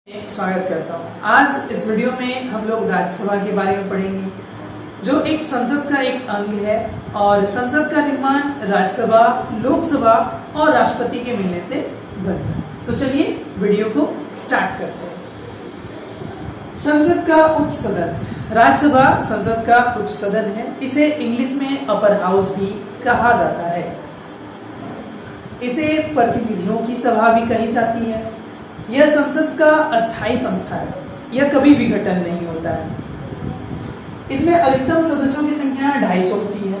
स्वागत करता हूँ। आज इस वीडियो में हम लोग राज्यसभा के बारे में पढ़ेंगे, जो एक संसद का एक अंग है और संसद का निर्माण राज्यसभा, लोकसभा और राष्ट्रपति के मिलने से बनता है। तो चलिए वीडियो को स्टार्ट करते हैं। संसद का उच्च सदन, राज्यसभा संसद का उच्च सदन है। इसे इंग्लिश में अपर हाउस भी कहा जाता है। इसे प्रतिनिधियों की सभा भी कही जाती है। यह संसद का अस्थायी संस्था है। यह कभी विघटन नहीं होता है। इसमें अधिकतम सदस्यों की संख्या 250 होती है।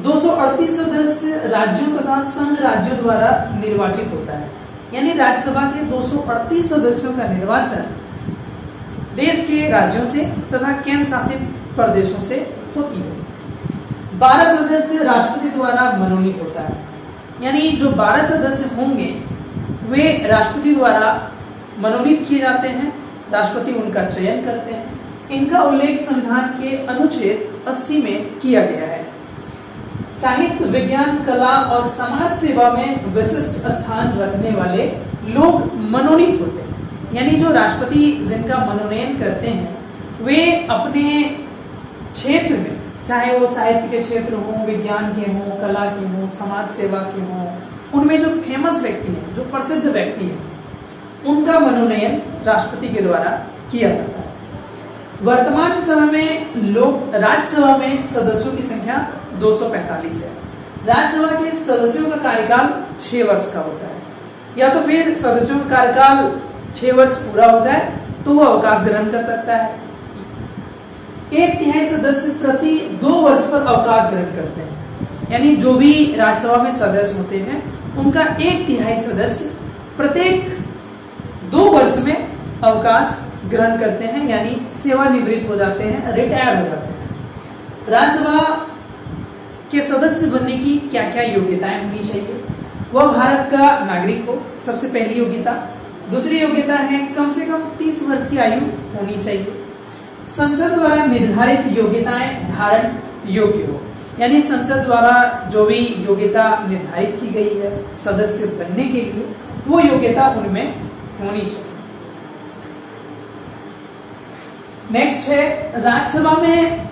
238 सदस्य राज्यों तथा संघ राज्यों द्वारा निर्वाचित होता है। यानी राज्यसभा के 238 सदस्यों का निर्वाचन देश के राज्यों से तथा केंद्र शासित प्रदेशों से होती है। 12 सदस्य राष्ट्रपति द्वारा मनोनीत होता है। यानी जो 12 सदस्य होंगे वे राष्ट्रपति द्वारा मनोनीत किए जाते हैं। राष्ट्रपति उनका चयन करते हैं। इनका उल्लेख संविधान के अनुच्छेद 80 में किया गया है। साहित्य, विज्ञान, कला और समाज सेवा में विशिष्ट स्थान रखने वाले लोग मनोनीत होते हैं। यानी जो राष्ट्रपति जिनका मनोनयन करते हैं वे अपने क्षेत्र में, चाहे वो साहित्य के क्षेत्र हो, विज्ञान के हो, कला के हो, समाज सेवा के हो, उनमें जो फेमस व्यक्ति हैं, जो प्रसिद्ध व्यक्ति हैं, उनका मनोनयन राष्ट्रपति के द्वारा किया जाता है। वर्तमान समय में राज्यसभा में सदस्यों की संख्या 245 है। राज्यसभा के सदस्यों का कार्यकाल 6 वर्ष का होता है। या तो फिर सदस्यों का कार्यकाल 6 वर्ष पूरा हो जाए तो वो अवकाश ग्रहण कर सकता है। 1/3 सदस्य प्रति 2 वर्ष पर अवकाश ग्रहण करते हैं। यानी जो भी राज्यसभा में सदस्य होते हैं उनका 1/3 सदस्य प्रत्येक 2 वर्ष में अवकाश ग्रहण करते हैं, यानी सेवानिवृत्त हो जाते हैं, रिटायर हो जाते हैं। राज्यसभा के सदस्य बनने की क्या क्या योग्यताएं होनी चाहिए? वह भारत का नागरिक हो, सबसे पहली योग्यता। दूसरी योग्यता है कम से कम 30 वर्ष की आयु होनी चाहिए। संसद द्वारा निर्धारित योग्यताएं धारण योग्य हो, यानी संसद द्वारा जो भी योग्यता निर्धारित की गई है सदस्य बनने के लिए, वो योग्यता उनमें होनी चाहिए। नेक्स्ट है राज्यसभा में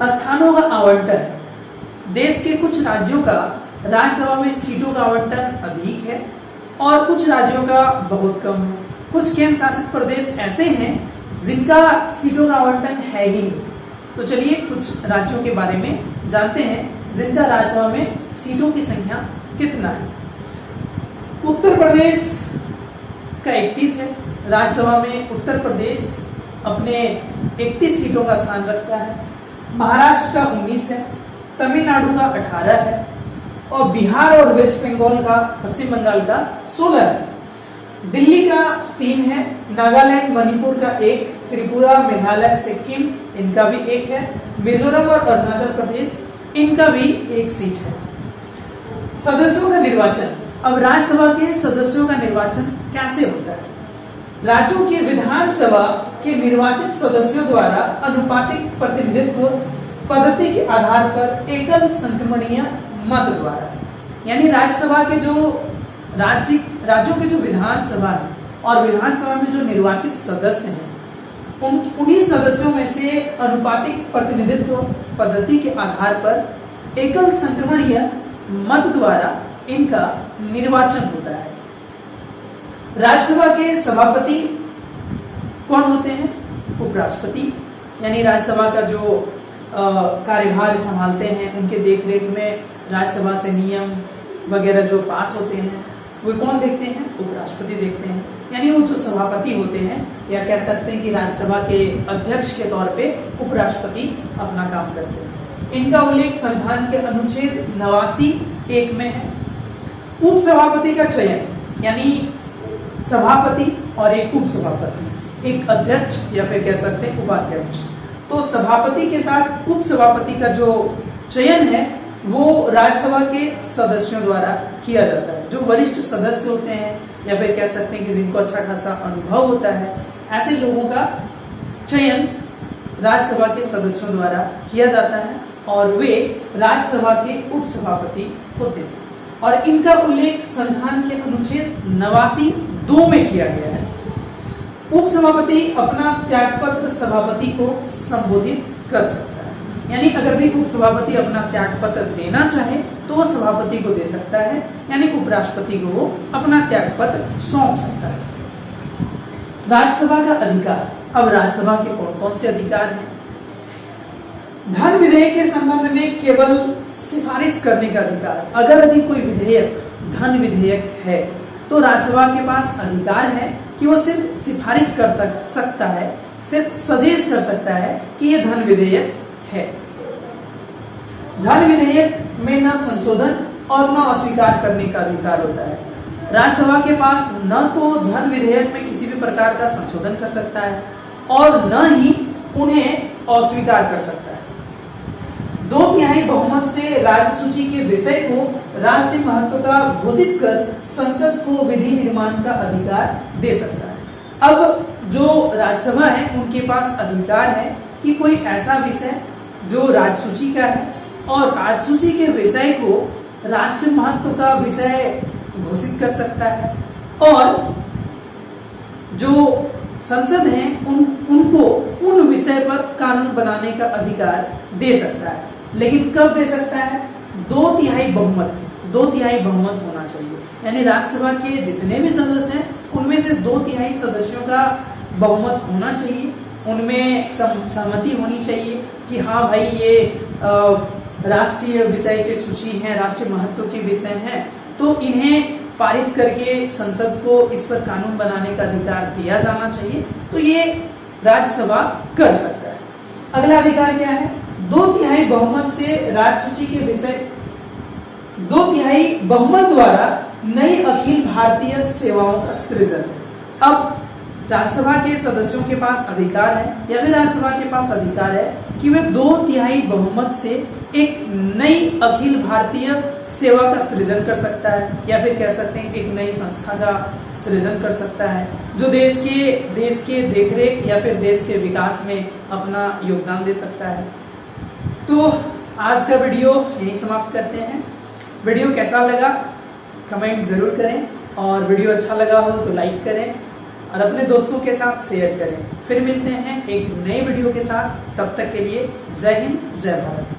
स्थानों का आवंटन। देश के कुछ राज्यों का राज्यसभा में सीटों का आवंटन अधिक है और कुछ राज्यों का बहुत कम है। कुछ केंद्र शासित प्रदेश ऐसे हैं जिनका सीटों का आवंटन है ही नहीं। तो चलिए कुछ राज्यों के बारे में जानते हैं जिनका राज्यसभा में सीटों की संख्या कितना है। उत्तर प्रदेश का 31 है। राज्यसभा में उत्तर प्रदेश अपने 31 सीटों का स्थान रखता है। महाराष्ट्र का 19 है। तमिलनाडु का 18 है और बिहार और वेस्ट बंगाल का, पश्चिम बंगाल का 16 है। दिल्ली का 3 है। नागालैंड, मणिपुर का 1, त्रिपुरा, मेघालय, सिक्किम इनका भी 1 है। मिजोरम और अरुणाचल प्रदेश इनका भी 1 सीट है। सदस्यों का निर्वाचन। अब राज्यसभा के सदस्यों का निर्वाचन कैसे होता है? राज्यों के विधानसभा के निर्वाचित सदस्यों द्वारा अनुपातिक प्रतिनिधित्व पद्धति के आधार पर एकल संक्रमणीय मत द्वारा, यानी राज्यसभा के जो राज्यों के जो विधानसभा है और विधानसभा में जो निर्वाचित सदस्य हैं उन्हीं सदस्यों में से अनुपातिक प्रतिनिधित्व पद्धति के आधार पर एकल संक्रमणीय मत द्वारा इनका निर्वाचन होता है। राज्यसभा के सभापति कौन होते हैं? उपराष्ट्रपति। यानी राज्यसभा का जो कार्यभार संभालते हैं, उनके देखरेख में राज्यसभा से नियम वगैरह जो पास होते हैं वो कौन देखते हैं? उपराष्ट्रपति देखते हैं। यानी वो जो सभापति होते हैं, या कह सकते हैं कि राज्यसभा के अध्यक्ष के तौर पे उपराष्ट्रपति अपना काम करते हैं। इनका उल्लेख संविधान के अनुच्छेद 89(1) में है। उपसभापति का चयन, यानी सभापति और एक उपसभापति, एक अध्यक्ष या फिर कह सकते हैं उपाध्यक्ष। तो सभापति के साथ उपसभापति का जो चयन है वो राज्यसभा के सदस्यों द्वारा किया जाता है। जो वरिष्ठ सदस्य होते हैं या फिर कह सकते हैं कि जिनको अच्छा खासा अनुभव होता है, ऐसे लोगों का चयन राज्यसभा के सदस्यों द्वारा किया जाता है और वे राज्यसभा के उपसभापति होते हैं। और इनका उल्लेख संविधान के अनुच्छेद 89(2) में किया गया है। उपसभापति अपना त्यागपत्र सभापति को संबोधित कर सकता है, यानी अगर भी उपसभापति अपना त्यागपत्र देना चाहे तो वो सभापति को दे सकता है, यानी उपराष्ट्रपति को वो अपना त्यागपत्र सौंप सकता है। राज्यसभा का अधिकार। अब राज्यसभा के कौन कौन से अधिकार हैं? धन विधेयक के संबंध में केवल सिफारिश करने का अधिकार। अगर यदि कोई विधेयक धन विधेयक है तो राज्यसभा के पास अधिकार है कि वो सिर्फ सिफारिश कर सकता है, सिर्फ सजेस्ट कर सकता है कि ये धन विधेयक है। धन विधेयक में न संशोधन और न अस्वीकार करने का अधिकार होता है। राज्यसभा के पास न तो धन विधेयक में किसी भी प्रकार का संशोधन कर सकता है और न ही उन्हें अस्वीकार कर सकता है। 2/3 बहुमत से राज्य सूची के विषय को राष्ट्रीय महत्व का घोषित कर संसद को विधि निर्माण का अधिकार दे सकता है। अब जो राज्यसभा है उनके पास अधिकार है कि कोई ऐसा विषय जो राज्य सूची का है और राज्य सूची के विषय को राष्ट्रीय महत्व का विषय घोषित कर सकता है, और जो संसद है उनको उन विषय पर कानून बनाने का अधिकार दे सकता है। लेकिन कब दे सकता है? 2/3 बहुमत होना चाहिए, यानी राज्यसभा के जितने भी सदस्य हैं उनमें से 2/3 सदस्यों का बहुमत होना चाहिए, उनमें सहमति होनी चाहिए कि हाँ भाई ये राष्ट्रीय विषय की सूची है, राष्ट्रीय महत्व के विषय हैं, तो इन्हें पारित करके संसद को इस पर कानून बनाने का अधिकार दिया जाना चाहिए। तो ये राज्यसभा कर सकता है। अगला अधिकार क्या है? 2/3 बहुमत से राज्य सूची के विषय 2/3 बहुमत द्वारा नई अखिल भारतीय सेवाओं का सृजन। अब राज्यसभा के सदस्यों के पास अधिकार है या फिर राज्यसभा के पास अधिकार है कि वे 2/3 बहुमत से एक नई अखिल भारतीय सेवा का सृजन कर सकता है, या फिर कह सकते हैं एक नई संस्था का सृजन कर सकता है जो देश के देखरेख या फिर देश के विकास में अपना योगदान दे सकता है। तो आज का वीडियो यहीं समाप्त करते हैं। वीडियो कैसा लगा कमेंट जरूर करें, और वीडियो अच्छा लगा हो तो लाइक करें और अपने दोस्तों के साथ शेयर करें। फिर मिलते हैं एक नए वीडियो के साथ, तब तक के लिए जय हिंद जय भारत।